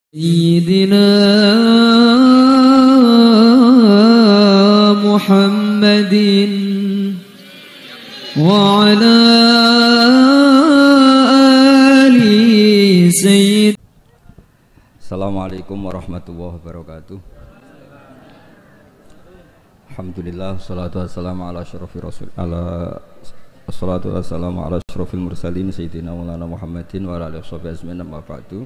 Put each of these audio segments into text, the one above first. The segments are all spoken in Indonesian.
سيدنا محمد وعلى آل سيد. Assalamualaikum warahmatullahi wabarakatuh. Alhamdulillah, salatu wassalamu ala asyrafir rasul wassalatu wassalamu ala asyrafil mursalin sayyidina Maulana Muhammadin wa ala alihi washabihi ajmain, amma ba'du.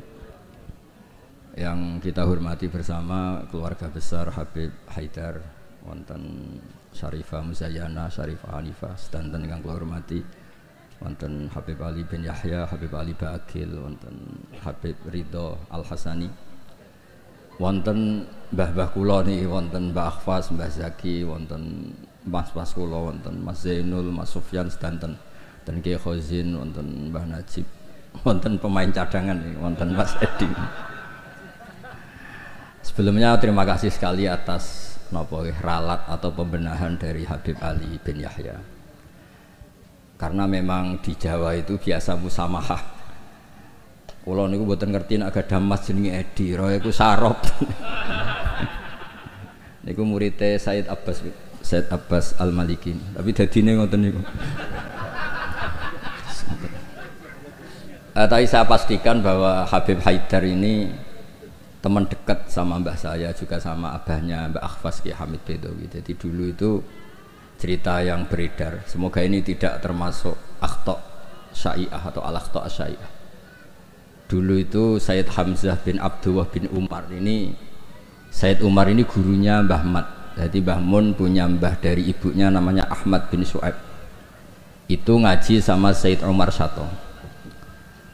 Yang kita hormati bersama keluarga besar Habib Haidar, wonten Syarifah Muzayyana, Syarifah Hanifah, sedanten ingkang kula hormati, wonten Habib Ali bin Yahya, Habib Ali Ba'akil, wonten Habib Ridho Al-Hasani, wonten mbah-mbah kula niki, wonten Mbah Akhfas, Mbah Zaki, wonten mas-mas kula, wonten Mas Zainul, Mas Sufyan sedanten, dan Kiai Khozin, wonten Mbah Najib, wonten pemain cadangan nih, wonten Mas Edi. Sebelumnya terima kasih sekali atas ralat atau pembenahan dari Habib Ali bin Yahya. Karena memang di Jawa itu biasa musamahah. Kula niku mboten ngerti nek gadah mas jenenge Edi, roe iku sarop. Niku muridé Said Abbas Al-Maliki. Tapi dadine ngoten niku. Tapi saya pastikan bahwa Habib Haidar ini teman dekat sama mbah saya, juga sama abahnya Mbak Akhfas, Ki Hamid Bedowi. Jadi dulu itu cerita yang beredar. Semoga ini tidak termasuk akhta' syai'ah atau al-akhta' syai'ah. Dulu itu Sayyid Hamzah bin Abdullah bin Umar ini, Sayyid Umar ini gurunya Mbah Mat. Jadi Mbah Mun punya mbah dari ibunya namanya Ahmad bin Su'aib. Itu ngaji sama Sayyid Umar Sato.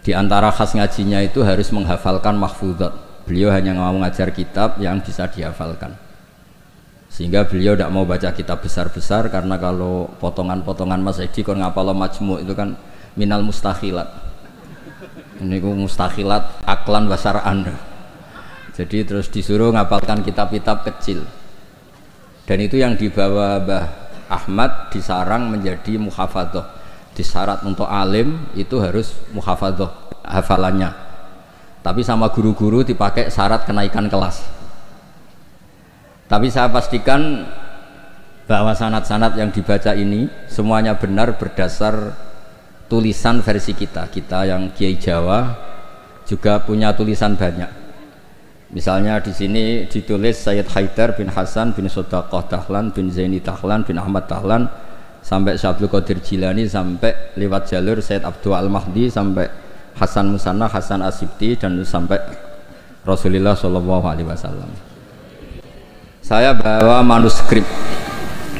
Di antara khas ngajinya itu harus menghafalkan mahfudhat. Beliau hanya mau mengajar kitab yang bisa dihafalkan, sehingga beliau tidak mau baca kitab besar-besar, karena kalau potongan-potongan Mas Edi kon ngapal majmu itu kan minal mustakhilat. Ini ku mustakhilat aklan basaraan. Jadi terus disuruh ngapalkan kitab-kitab kecil, dan itu yang dibawa Mbah Ahmad disarang menjadi muhafadzah. Disyarat untuk alim itu harus muhafadzah hafalannya. Tapi sama guru-guru dipakai syarat kenaikan kelas. Tapi saya pastikan bahwa sanad-sanad yang dibaca ini semuanya benar berdasar tulisan versi kita. Kita yang Kiai Jawa juga punya tulisan banyak. Misalnya di sini ditulis Sayyid Haidar bin Hasan bin Sodaqah Dahlan bin Zaini Dahlan bin Ahmad Dahlan sampai Syabdul Qadir Jilani, sampai lewat jalur Sayyid Abdul Al-Mahdi, sampai Hasan Musanna, Hasan Asibti, dan sampai Rasulullah SAW. Saya bawa manuskrip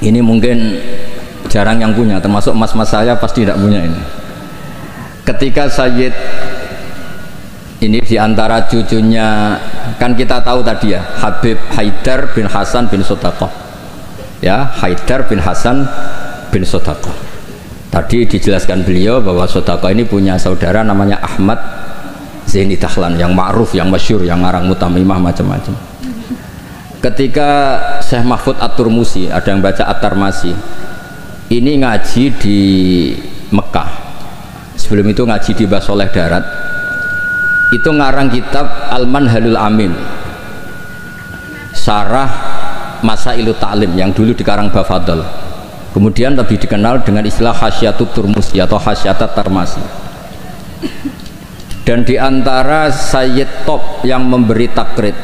ini, mungkin jarang yang punya, termasuk mas-mas saya pasti tidak punya ini. Ketika Sayyid ini diantara cucunya, kan kita tahu tadi ya, Habib Haidar bin Hasan bin Sodaqah, ya, Haidar bin Hasan bin Sodaqah. Tadi dijelaskan beliau bahwa Sodaqah ini punya saudara namanya Ahmad Zaini Dahlan, yang ma'ruf, yang masyhur, yang ngarang mutamimah macam-macam. Ketika Syekh Mahfud At-Turmusi, ada yang baca At-Tarmasi, ini ngaji di Mekah. Sebelum itu ngaji di Mbah Soleh Darat. Itu ngarang kitab Al-Manhalul Amin, Syarah Masailut Ta'lim, yang dulu dikarang Mbah Fadl. Kemudian lebih dikenal dengan istilah Hasyatut Turmusi atau Hasyatat Tarmasi. Dan diantara Sayyid top yang memberi takrid,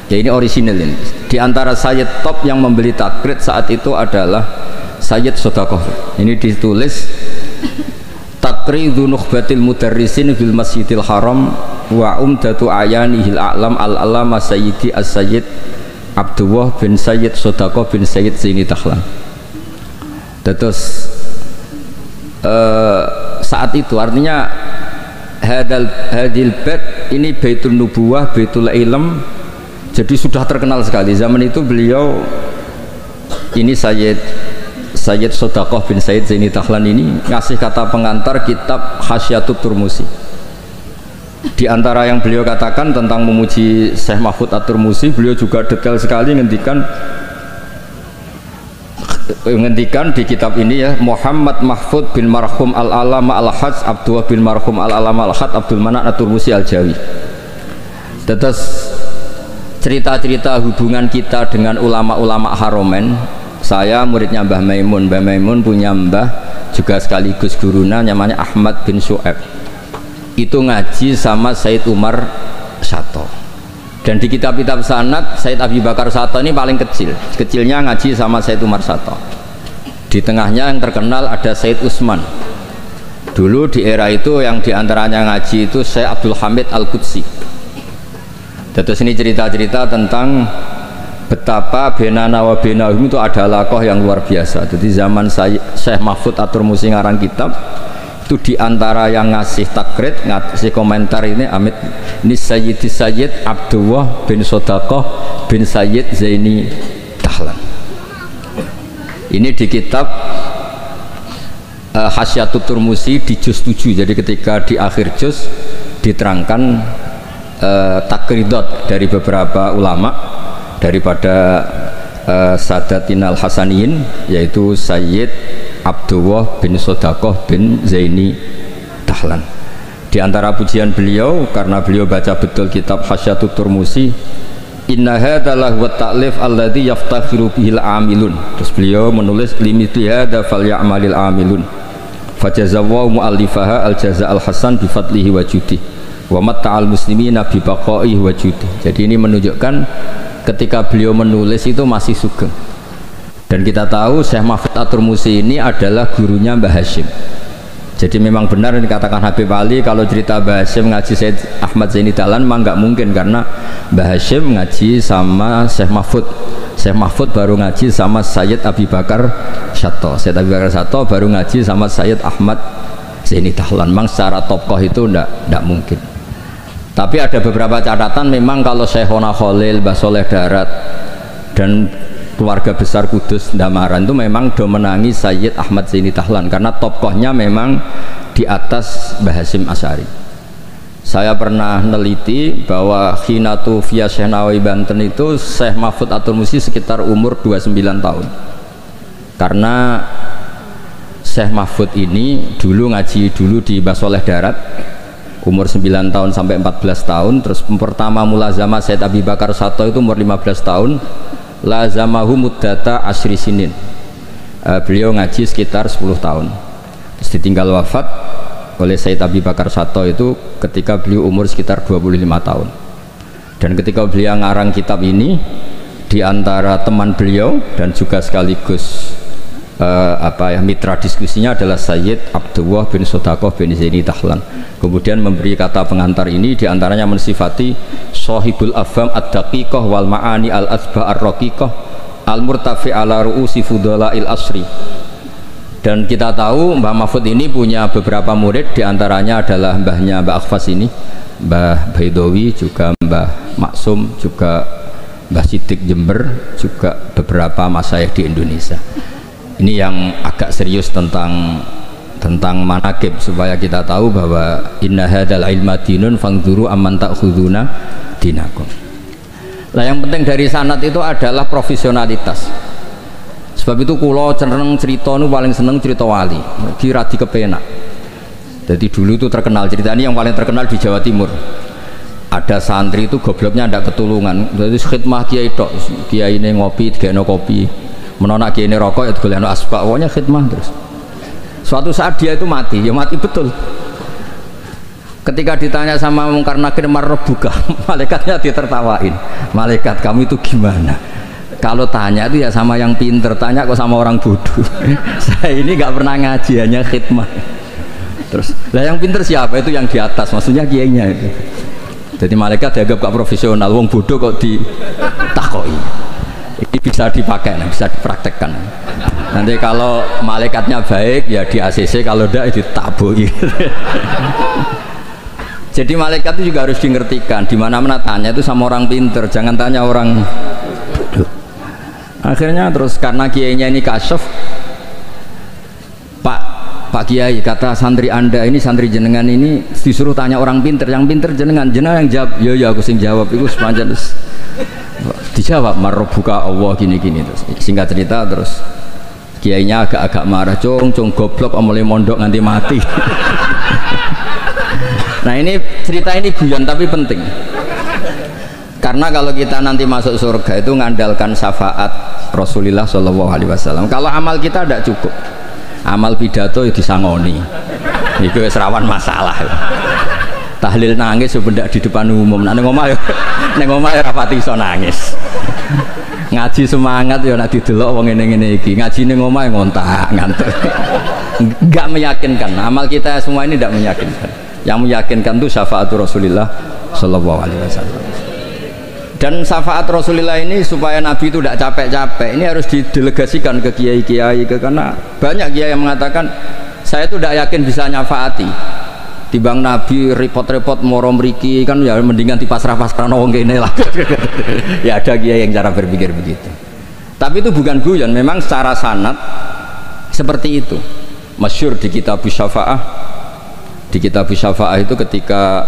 ya ini orisinil ini, diantara Sayyid top yang memberi takrid saat itu adalah Sayyid Sodaqah. Ini ditulis Takridu Nukhbatil Mudarrisin fil Masjidil Haram wa umdatu ayanihil a'lam al-alama Sayyidi as-Sayyid Abdullah bin Sayyid Sodaqah bin Sayyid Zaini Dahlan. Terus saat itu artinya hadil bait ini Baitul Nubuwah, Baitul Ilm, jadi sudah terkenal sekali. Zaman itu beliau ini Sayyid Sodaqah bin Sayyid Zaini Dahlan ini ngasih kata pengantar kitab Hasyatut Turmusi. Di antara yang beliau katakan tentang memuji Syekh Mahfud At-Turmusi, beliau juga detail sekali menghentikan di kitab ini ya, Muhammad Mahfud bin Marhum Al-Alama Al-Hajj Abdullah bin Marhum Al-Alama Al-Hajj Abdul Manan At-Turmusi Al-Jawi. Terus cerita-cerita hubungan kita dengan ulama-ulama Haromen. Saya muridnya Mbah Maimun. Mbah Maimun punya mbah juga sekaligus guruna namanya Ahmad bin Syu'aib. Itu ngaji sama Said Umar Sato. Dan di kitab-kitab sanad Said Abi Bakar Sato ini paling kecil. Kecilnya ngaji sama Said Umar Sato. Di tengahnya yang terkenal ada Said Utsman. Dulu di era itu yang diantaranya ngaji itu Syekh Abdul Hamid Al-Qudsi. Terus ini cerita-cerita tentang betapa benana wa benahum itu ada lakoh yang luar biasa. Jadi zaman Syekh Mahfud Atur Musi ngarang kitab itu diantara yang ngasih takrid, ngasih komentar ini Amit ini Sayyid Abdullah bin Sodaqah bin Sayyid Zaini Dahlan. Ini di kitab Hasyatut Turmusi di juz 7. Jadi ketika di akhir juz diterangkan takridot dari beberapa ulama daripada Sadatinal Hasaniyin, yaitu Sayyid Abdullah bin Sodaqah bin Zaini Dahlan. Di antara pujian beliau, karena beliau baca betul kitab Hasyatut Turmusi, inna hadalah wa ta'lif alladhi yaftakhiru bihil amilun. Terus beliau menulis limiti hada fal ya'malil amilun fajazawahu mu'allifaha al-jaza al-hasan bifadlihi wa judih wa matta'al muslimina bibaqaihi wa judih. Jadi ini menunjukkan ketika beliau menulis itu masih sugeng. Dan kita tahu Syekh Mahfud Atur Musi ini adalah gurunya Mbah Hashim. Jadi memang benar yang dikatakan Habib Ali, kalau cerita Mbah Hashim ngaji Syed Ahmad Zaini Dahlan memang nggak mungkin, karena Mbah Hashim ngaji sama Syekh Mahfud. Syekh Mahfud baru ngaji sama Sayyid Abi Bakar Sato. Sayyid Abi Bakar Sato baru ngaji sama Sayyid Ahmad Zaini Dahlan. Memang secara tokoh itu nggak mungkin. Tapi ada beberapa catatan memang kalau Syekhona Khalil, Mbah Soleh Darat dan keluarga besar Kudus Ndamaran itu memang domenangi Sayyid Ahmad Zaini Dahlan, karena tokohnya memang di atas Mbah Hasyim Asy'ari. Saya pernah neliti bahwa Khinatu via Syekh Nawawi Banten itu Syekh Mahfud Atur Musi sekitar umur 29 tahun. Karena Syekh Mahfud ini dulu ngaji dulu di Mbah Soleh Darat umur 9 tahun sampai 14 tahun. Terus pertama mulazamah Sayyid Abi Bakar Sato itu umur 15 tahun. Lazamahu muddata asyri sinin. Beliau ngaji sekitar 10 tahun. Terus ditinggal wafat oleh Sayyid Abi Bakar Sato itu ketika beliau umur sekitar 25 tahun. Dan ketika beliau ngarang kitab ini, di antara teman beliau dan juga sekaligus mitra diskusinya adalah Sayyid Abdullah bin Sodaqah bin Zaini Dahlan. Kemudian memberi kata pengantar ini, diantaranya mensifati Sohibul Afham ad-daqiqah wal ma'ani al-asba ar-raqiqah al-murtafi ala ru'usi fudala'il asri. Dan kita tahu Mbah Mahfud ini punya beberapa murid, diantaranya adalah mbahnya Mbah Akhfas ini, Mbah Baidowi, juga Mbah Maksum, juga Mbah Sidik Jember, juga beberapa masyayikh di Indonesia. Ini yang agak serius tentang manaqib, supaya kita tahu bahwa inna hadzal ilma dinun fangzuru amman ta'khuduna dinakum. Nah, yang penting dari sanad itu adalah profesionalitas. Sebab itu kula cenderung cerita nu paling seneng cerita wali, kira di kepenak. Jadi dulu itu terkenal cerita ini, yang paling terkenal di Jawa Timur. Ada santri itu gobloknya ndak ketulungan. Jadi khidmah kiai tok, kiai ini ngopi, digeno kopi. Menolak kiai ini rokok ya digolekno asbak, pokoknya khidmah terus. Suatu saat dia itu mati, ya mati betul. Ketika ditanya sama Mungkar Nakir marbuka, malaikatnya ditertawain. Malaikat, kamu itu gimana? Kalau tanya itu ya sama yang pinter, tanya kok sama orang bodoh. Saya ini nggak pernah ngaji, hanya khidmah. Terus, lah yang pinter siapa? Itu yang di atas, maksudnya kiainya itu. Jadi malaikat dianggap gak profesional, wong bodoh kok ditakoi. Ini bisa dipakai, bisa dipraktekkan. Nanti kalau malaikatnya baik ya di ACC, kalau tidak ditaboi. Jadi malaikat itu juga harus dimengertikan. Di mana-mana tanya itu sama orang pinter, jangan tanya orang bodoh. Akhirnya terus karena kiainya ini kasyaf, Pak Kiai, kata santri anda ini, santri jenengan ini disuruh tanya orang pinter, yang pinter jenengan yang jawab. Ya aku sing jawab itu sepanjang terus dijawab marbuka Allah gini-gini. Terus singkat cerita terus kiainya agak-agak marah, cung goblok omole mondok nganti mati. Nah ini cerita ini guyon tapi penting. Karena kalau kita nanti masuk surga itu ngandalkan syafaat Rasulullah Shallallahu Alaihi Wasallam. Kalau amal kita tidak cukup, amal pidato itu disangoni, itu serawan masalah. Tahlil nangis sebenarnya di depan umum. Neng omah ya rapati iso nangis. Ngaji semangat ya nak didelok wong ngene-ngene iki. Ngaji ning omah ngontak ngantuk. Enggak meyakinkan. Amal kita semua ini tidak meyakinkan. Yang meyakinkan itu syafaat Rasulullah Shallallahu Alaihi Wasallam. Dan syafaat Rasulullah ini supaya Nabi itu tidak capek-capek, ini harus didelegasikan ke kiai-kiai, karena banyak kiai yang mengatakan saya itu tidak yakin bisa nyafaati. Timbang Nabi repot-repot moro mriki kan ya mendingan dipasrah-pasrah wong kene lah. Ya ada kiai yang cara berpikir begitu. Tapi itu bukan guyon, memang secara sanad seperti itu. Masyhur di kitab Syafaah. Di kitab Syafaah itu ketika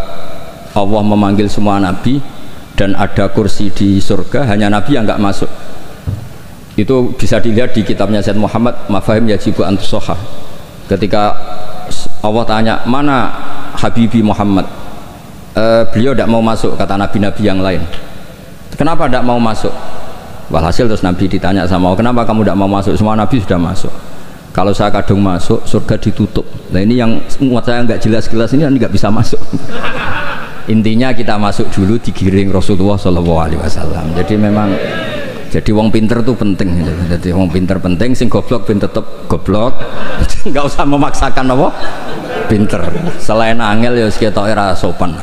Allah memanggil semua nabi dan ada kursi di surga, hanya Nabi yang nggak masuk. Itu bisa dilihat di kitabnya Sayyid Muhammad Mafahim Yajibu Antusoha. Ketika Allah tanya mana Habibi Muhammad, beliau tidak mau masuk, kata nabi-nabi yang lain. Kenapa tidak mau masuk? Walhasil terus Nabi ditanya sama Allah, kenapa kamu tidak mau masuk? Semua nabi sudah masuk. Kalau saya kadung masuk, surga ditutup. Nah ini yang muat saya nggak jelas-jelas ini nggak bisa masuk. Intinya kita masuk dulu digiring Rasulullah Shallallahu Alaihi Wasallam. Jadi memang jadi wong pinter tuh penting. Jadi wong pinter penting, sing goblok pinter tetep goblok. Nggak usah memaksakan apa pinter. Selain angel ya sekitar era sopan.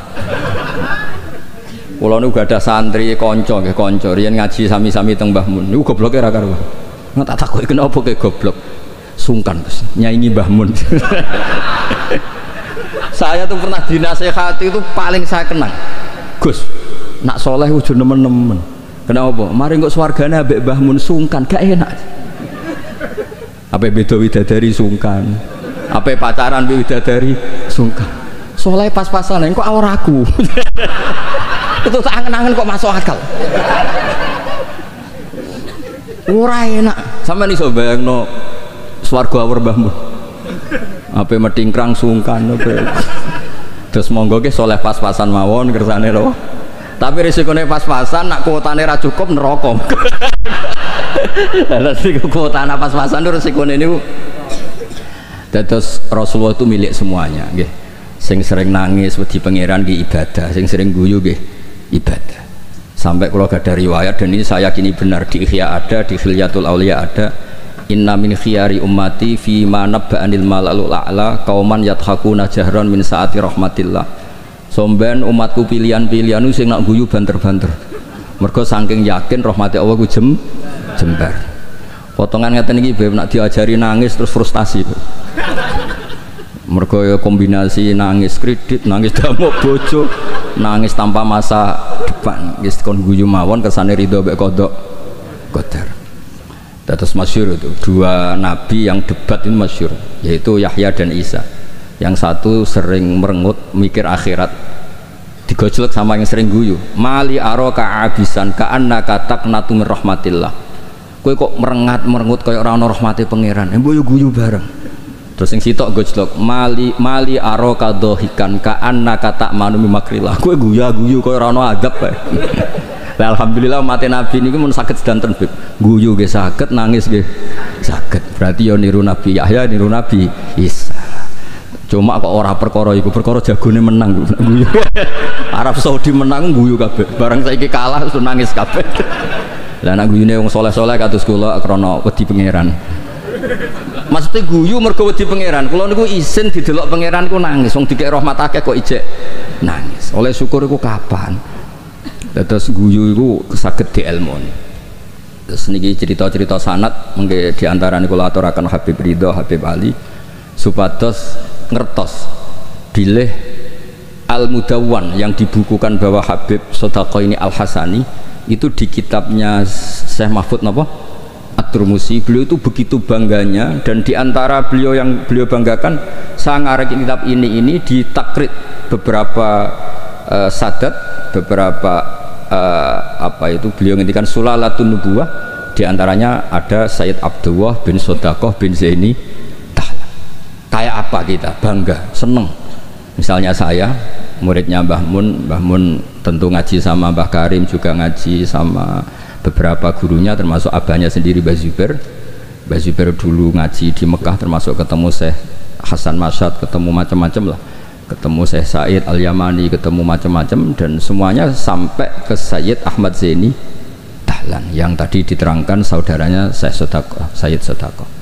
Kulo niku gak ada santri konco nggih konco riyen ngaji sami-sami teng Mbah Mun. Niku gobloke ra karuan. Nggak tak takoki kenapa ke goblok. Sungkan Gus, nyaingi Mbah Mun. Saya tuh pernah dinasehati itu paling saya kenang. Gus, nak soleh ujur nemen-nemen. Kenapa? Mari kok swargane ambek Mbah Mun sungkan, gak enak. Apa beda widadari sungkan? Apa pacaran mbek widadari sungkan? Soleh pas-pasan kok ora aku. Itu tak angen-angen kok masuk akal. Ora enak. Sampeyan iso bayangno swarga awur Mbah Mun. Apa metingkrang sungkan apa. Terus monggo ke soleh pas-pasan mawon kersane lho. Tapi risikone pas-pasan nak kuotane ra cukup neraka. Lah risiko kuotane pas-pasan risikone niku. Dados Rasulullah itu milik semuanya nggih. Sing sering nangis wedi pangeran nggih ibadah, sing sering guyu nggih ibadah. Sampai kalau gak ada riwayat dan ini saya yakini benar di Ihya ada, di Khilyatul Auliya ada. Inna min khiyari ummati fi ma nabba'anil malalul a'la qauman yathakuna jahran min saati rahmatillah. Somben umatku pilihan-pilihan sing nak guyu banter-banter. Mergo saking yakin rahmati Allah ku jembar. Potongan ngeten iki beb nak diajari nangis terus frustasi. Mergo ya kombinasi nangis kredit, nangis damuk bojo, nangis tanpa masa depan. Wis kon guyu mawon kersane ridho mek kodok qadar. Terus masyhur itu dua nabi yang debat ini masyhur, yaitu Yahya dan Isa. Yang satu sering merengut mikir akhirat, digojlek sama yang sering guyu. Mali aroka abisan ka annaka taqnatu min rahmatillah. Kowe kok merengut kaya ora ana rahmate pangeran. Mbok yo guyu bareng. Terus yang sitok gojlek mali aroka dohikan ka annaka ta'manu min makrillah. Kowe guyu kaya ora ana adab kae. Lah alhamdulillah mati nabi niku mun saged sedanten beb. Guyu nggih saged, nangis nggih saged. Berarti yo niru Nabi Yahya, niru Nabi Isa. Cuma kok ora perkara iku, perkara jagone menang guyu. Arab Saudi menang guyu kabeh. Barang saiki kalah terus nangis kabeh. Lah nek guyune wong saleh-saleh kados kula krana wedi pangeran. Maksudnya guyu mergo wedi pangeran. Kula niku isin didelok pangeran ku nangis. Wong dikek rahmat akeh kok ijek nangis. Oleh syukur iku kapan? Terus guyu itu saged dielmoni. Terus niki cerita-cerita sanad mengke diantara niku aturaken Habib Ridho, Habib Ali supados ngertos bilih Al-Mudawwan yang dibukukan bahwa Habib Sodaqah ini Al-Hasani itu di kitabnya Syekh Mahfud napa? At-Turmusi. Beliau itu begitu bangganya dan diantara beliau yang beliau banggakan saya ngarek kitab ini ditakrid beberapa sadat, beberapa apa itu beliau ngendikan sulalatun nubuwah, diantaranya ada Sayyid Abdullah bin Sodaqah bin Zaini Tahla. Kayak apa kita bangga seneng misalnya saya muridnya Mbah Mun tentu ngaji sama Mbah Karim, juga ngaji sama beberapa gurunya termasuk abahnya sendiri Mbah Zubair. Mbah Zubair dulu ngaji di Mekah, termasuk ketemu Syekh Hasan Masyad, ketemu macam-macam lah, ketemu Syekh Said Al-Yamani, ketemu macam-macam, dan semuanya sampai ke Sayyid Ahmad Zaini Dahlan yang tadi diterangkan saudaranya Syekh Sodaqoh, Sayyid Sodaqoh.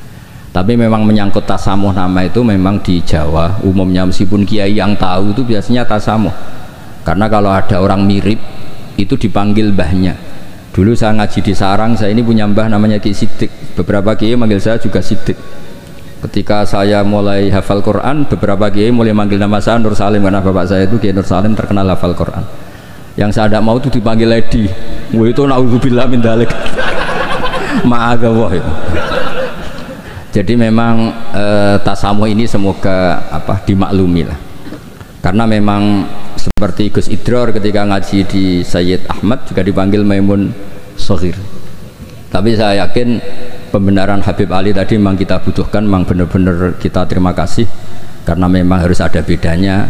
Tapi memang menyangkut tasamuh nama itu memang di Jawa umumnya, meskipun kiai yang tahu itu biasanya tasamuh, karena kalau ada orang mirip itu dipanggil mbahnya. Dulu saya ngaji di Sarang, saya ini punya mbah namanya Ki Siddiq, beberapa kiai manggil saya juga Siddiq. Ketika saya mulai hafal Quran, beberapa kiai mulai manggil nama saya Nur Salim, karena bapak saya itu Kiai Nur Salim terkenal hafal Quran. Yang saya tidak mau itu dipanggil Lady, wah itu naudzubillah min dzalik. Ma'adzallah ya. Jadi memang tasamuh ini semoga dimaklumi lah, karena memang seperti Gus Idror ketika ngaji di Sayyid Ahmad juga dipanggil Maimun Soghir. Tapi saya yakin pembenaran Habib Ali tadi memang kita butuhkan, memang benar-benar kita terima kasih, karena memang harus ada bedanya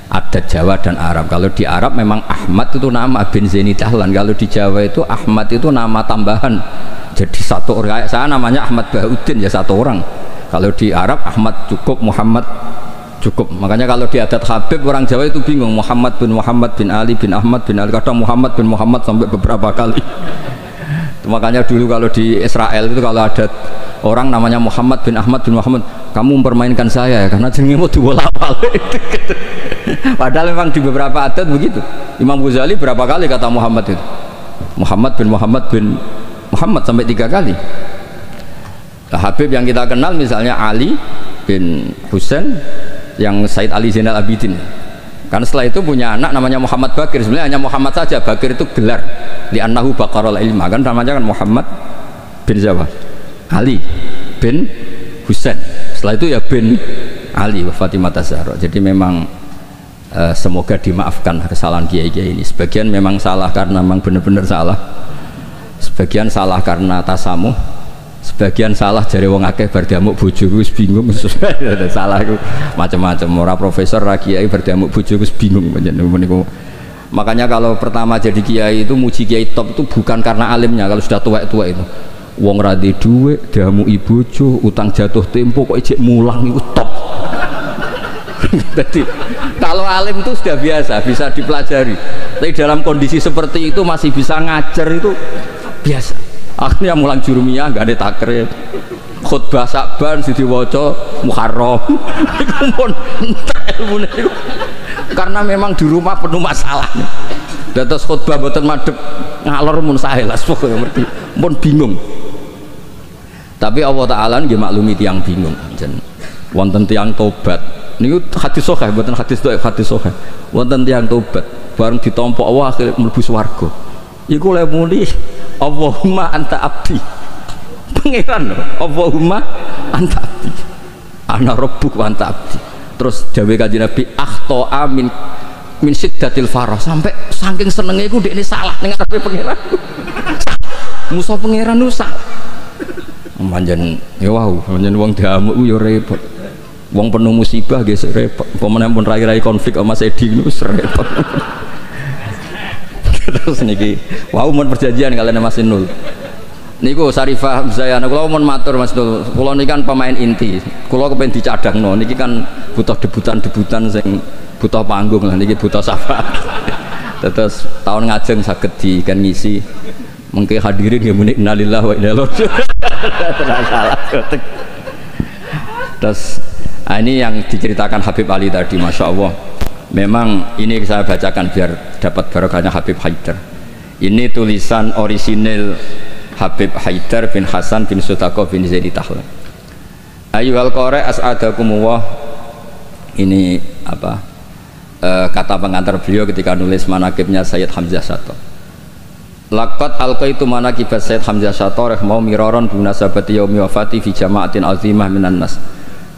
adat Jawa dan Arab. Kalau di Arab memang Ahmad itu nama bin Zaini Dahlan, kalau di Jawa itu Ahmad itu nama tambahan. Jadi satu orang, saya namanya Ahmad Bahuddin ya satu orang. Kalau di Arab Ahmad cukup, Muhammad cukup. Makanya kalau di adat Habib orang Jawa itu bingung, Muhammad bin Ali bin Ahmad bin Ali, kadang Muhammad bin Muhammad sampai beberapa kali. Makanya dulu kalau di Israel itu kalau ada orang namanya Muhammad bin Ahmad bin Muhammad, kamu mempermainkan saya ya, karena jenenge mau diwolak-walik. Padahal memang di beberapa adat begitu. Imam Ghazali berapa kali kata Muhammad itu? Muhammad bin Muhammad sampai 3 kali. Nah, Habib yang kita kenal misalnya Ali bin Husain yang Said Ali Zainal Abidin. Karena setelah itu punya anak namanya Muhammad Bakir. Sebenarnya hanya Muhammad saja, Bakir itu gelar. Li'annahu baqarul ilma, kan namanya kan Muhammad bin Zawa. Ali bin Husain. Setelah itu ya bin Ali wa Fatimah Zahra. Jadi memang semoga dimaafkan kesalahan kiai-kiai ini. Sebagian memang salah karena memang benar-benar salah. Sebagian salah karena tasamuh, sebagian salah jare wong akeh bar diamuk bojoku wis bingung. Salah itu macam-macam, ora profesor ra kiai bar diamuk bojoku wis bingung. Makanya kalau pertama jadi kiai itu muji kiai top itu bukan karena alimnya. Kalau sudah tua-tua itu wong ra di dhuwit diamuki bojo, utang jatuh tempo kok ijek mulang itu top. Jadi kalau alim itu sudah biasa, bisa dipelajari. Tapi dalam kondisi seperti itu masih bisa ngajar itu biasa. Akhirnya mulang jurumiyah nggak ada takrir, khutbah Sa'ban si diwaca Muharram. Karena memang di rumah penuh masalah. Dados khutbah boten madhep ngalor mun sahelas pokoke ngerti. Mun bingung. Tapi Allah Taala nggih maklumi tiyang bingung. Jen wonten tiyang tobat. Niku hadis sahih, boten hadis dhaif, hadis sahih. Wonten tiyang tobat bareng ditampa Allah akhire mlebu swarga. Iku le muni Allahumma anta abdi. Pangeran Allahumma anta abdi. Ana rabbuk wa anta abdi. Terus dawuh Kanjeng Nabi akhta min siddatil farah, sampai saking senenge iku dekne salah ning ngarepe pangeran. Musa pangeran nu salah. Manjen ya wau, manjen wong diamuk yo repot. Wong penuh musibah nggih repot. Pemene pun rai-rai konflik sama Mas Edi niku repot. Terus niki wau mun perjanjian kalian Mas Inul niku Sarifah Zayana kula mun matur Mas Inul, kula niki kan pemain inti, kula kepen dicadangno niki kan butuh debutan sing butuh panggung lah, niki butuh syafaat. Terus tahun ngajeng saged di kan ngisi mengke hadirin nggih muni innalillahi wa inna ilaihi raji'un. Terus ini yang diceritakan Habib Ali tadi, Masya Allah. Memang ini saya bacakan biar dapat barokahnya Habib Haidar. Ini tulisan orisinil Habib Haidar bin Hasan bin Sodaqoh bin Zaini Dahlan. Ayyuhal qari as'adakumullah. Ini apa? Kata pengantar beliau ketika nulis manaqibnya Sayyid Hamzah Syato. Laqad alqaitu manaqib Sayyid Hamzah Syato rahimahullah miraron binasabati yaumi wafati fi jama'atin azimah minan nas.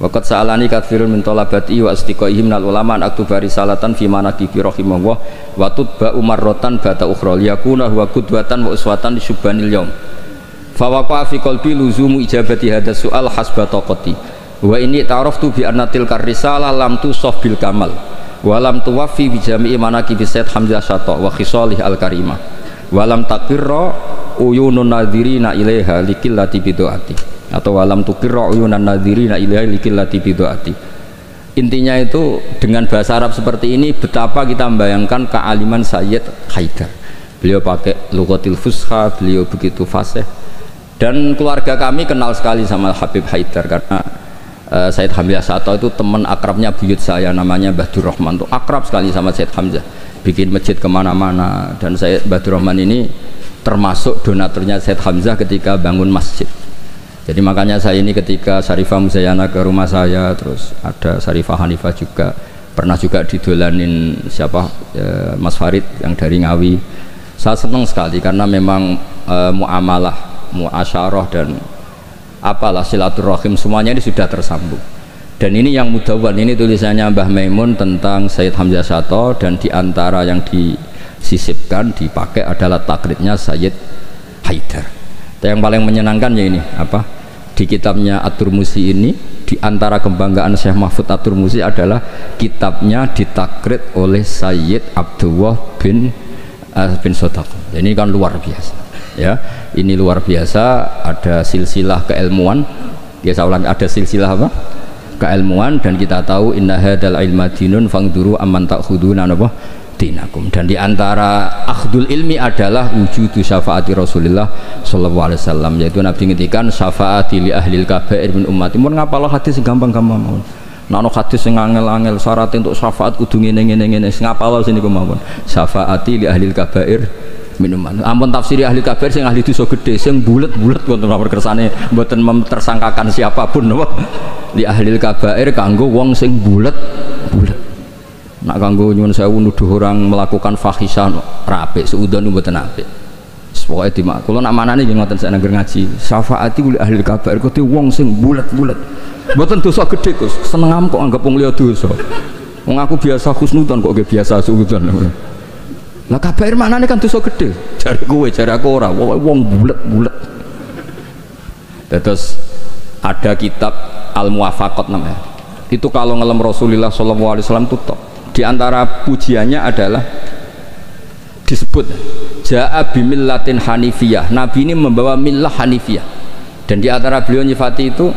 Waqad sa'alani katsirun min talabati wa astiqaihim minal ulama an aktuba risalatan fi manaqibi rahimahullah wa tutba umarratan ba'da ukhra liyakuna huwa qudwatan wa uswatan li syubbanil yaum. Fa waqa fi qalbi luzumu ijabati hadha su'al hasba taqati. Wa inni ta'araftu bi anna tilka risalah lam tusaf bil kamal. walam tuwaffi bi jami'i manaqibi Sayyid Hamzah Syatta wa khisalih al-karimah walam taqirra uyunun nadhirina ilaiha likillati bidu'ati atau walam tuqirra uyunan nadhirina ilaiha likillati bidu'ati. Intinya itu dengan bahasa Arab seperti ini betapa kita membayangkan kealiman Sayyid Haidar. Beliau pakai lughatil fusha, beliau begitu fasih. Dan keluarga kami kenal sekali sama Habib Haidar karena Sayyid Hamzah Syatta itu teman akrabnya buyut saya namanya Badur Rahman, tuh akrab sekali sama Sayyid Hamzah, bikin masjid kemana-mana. Dan Sayyid Badur Rahman ini termasuk donaturnya Sayyid Hamzah ketika bangun masjid. Jadi makanya saya ini ketika Syarifah Muzayana ke rumah saya, terus ada Syarifah Hanifah juga, pernah juga didolanin siapa Mas Farid yang dari Ngawi. Saya senang sekali karena memang muamalah, muasyarah dan apalah silaturahim semuanya ini sudah tersambung. Dan ini yang mudawwan, ini tulisannya Mbah Maimun tentang Sayyid Hamzah Syatta, dan diantara yang disisipkan dipakai adalah takribnya Sayyid Haidar. Yang paling menyenangkan ya ini apa, di kitabnya At-Turmusi ini diantara kebanggaan Syekh Mahfud At-Turmusi adalah kitabnya ditakrid oleh Sayyid Abdullah bin Sodaq. Ini kan luar biasa ya, ini luar biasa. Ada silsilah keilmuan ya, saya ulangi, ada silsilah apa, keilmuan. Dan kita tahu inna hadal ilma dinun fangduru amman ta'khuduna apa dinakum. Dan diantara akhdul ilmi adalah wujudu syafaati Rasulullah sallallahu alaihi wasallam, yaitu Nabi ngendikan syafaati li ahlil kabair min ummati. Mun ngapalo hadis gampang-gampang mawon. Nek ana hadis sing angel-angel syarat untuk syafaat kudu ngene-ngene ngapalo sini mawon. Syafaati li ahlil kabair min ummati. Ampun tafsiri ahli kabair sing ahli dosa gedhe sing bulet-bulet wonten nomor kersane mboten memtersangkakan siapapun napa. Li ahlil kabair kanggo wong sing bulet-bulet. Nak kanggo nyuwun sewu nuduh orang melakukan fahisah rapik seudon mboten apik. Pokoke dimak kula nak manane nggih ngoten sak nang ngaji. Syafaati ul ahli kabair kuwi wong sing bulet-bulet. Mboten dosa gedhe Gus. Senengam kok anggap wong liya dosa. Wong aku biasa husnudzon kok nggih biasa suudzon. Lah kabair manane kan dosa gedhe. Jare kowe, jare aku ora. Wong bulet-bulet. Terus ada kitab Al-Muwafaqat namanya. Itu kalau ngelem Rasulullah sallallahu alaihi wasallam tutup. Di antara pujiannya adalah disebut ja'a bimillatin hanifiyah. Nabi ini membawa millah hanifiyah. Dan di antara beliau nyifati itu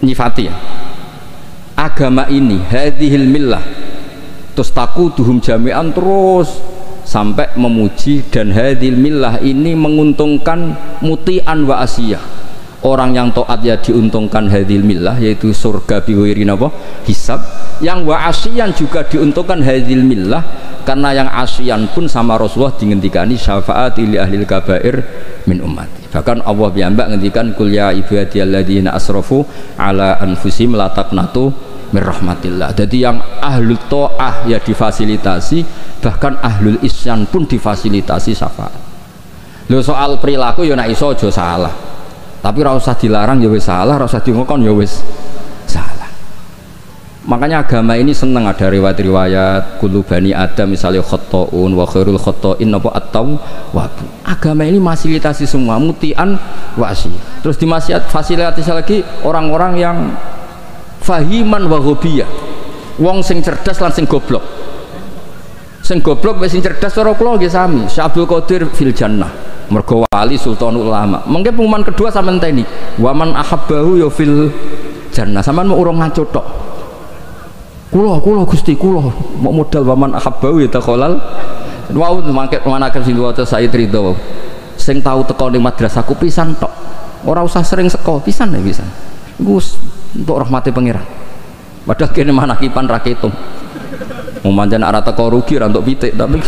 nyifati ya, agama ini hadhil millah terus taquduhum jami'an, terus sampai memuji. Dan hadhil millah ini menguntungkan muti'an wa asiyah. Orang yang taat ya diuntungkan hadhil millah, yaitu surga biwiri napa hisab. Yang wa asyian juga diuntungkan hadhil millah, karena yang asyian pun sama Rasulullah dingendikani syafaati li ahlil kabair min ummati. Bahkan Allah piyambak ngendikan kul ya ibadiyalladzina asrafu ala anfusihim la taqnatu mir rahmatillah. Jadi yang ahlul taah ya difasilitasi, bahkan ahlul isyan pun difasilitasi syafaat. Lho soal perilaku ya nek iso aja salah. Tapi ora usah dilarang ya wis salah, ora usah dingokon ya wis salah. Makanya agama ini seneng ada riwayat-riwayat kullu bani adam misalnya khotoun wa khairul khotoin apa at-tawwab. Agama ini fasilitasi semua mutian wasi. Terus fasilitasi lagi orang-orang yang fahiman wa ghobiyah. Wong sing cerdas lan sing goblok. Sing goblok wis sing cerdas cara kula nggih sami. Syabul Qadir fil jannah. Mergo wali sultanul ulama. Mengke pengumuman kedua sampean teni. Waman ahabbahu ya fil jannah. Sampean mau urung ngaco tok. Kula Gusti kula mau modal waman ahabbahu ya takhalal. Wau mangke manaken sing waca Said Ridho. Sing tau teko ning madrasahku pisan tok. Ora usah sering seko, pisan ya pisan. Iku untuk rahmati pangeran. Padahal kene manakipan ra ketung. Mau manjan arah teko rugi ra untuk pitik, tapi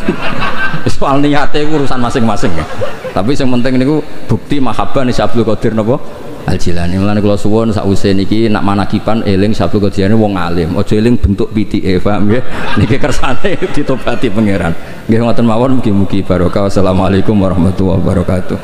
soal niate urusan masing-masing ya. Tapi yang penting niku bukti mahabbah nih Syabul Qadir napa Al-Jilani. Mulane kula suwun sakwise niki nak manakipan eling Syabul Qadir wong alim, aja eling bentuk pitike, paham nggih? Niki kersane ditobati pangeran. Nggih ngoten mawon, mugi-mugi barokah. Wassalamualaikum warahmatullahi wabarakatuh.